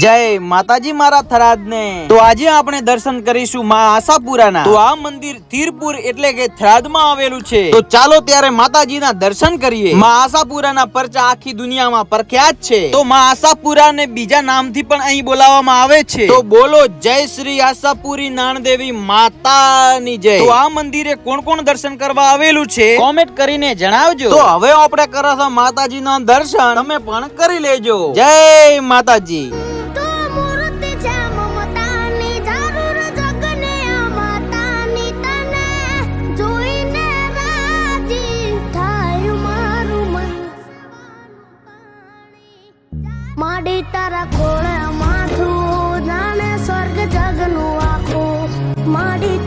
જય માતાજી મારા થરાદને। તો આજે આપણે દર્શન કરીશું માં આશાપુરાના। તો આ મંદિર તીરપુર એટલે કે થરાદમાં આવેલું છે। તો ચાલો ત્યારે માતાજીના દર્શન કરીએ। માં આશાપુરાના પરચા આખી દુનિયામાં પ્રખ્યાત છે। તો માં આશાપુરાને બીજા નામથી પણ અહીં બોલાવવામાં આવે છે। તો બોલો જય શ્રી આશાપુરી નાણદેવી માતાની જય। તો આ મંદિરે કોણ કોણ દર્શન કરવા આવેલું છે કોમેન્ટ કરીને જણાવજો। તો હવે આપણે કરશું માતાજીના દર્શન, તમે પણ કરી લેજો। જય માતાજી। માડી તારા ખોળે માથું જાણે સ્વર્ગ જગનું આખું માડી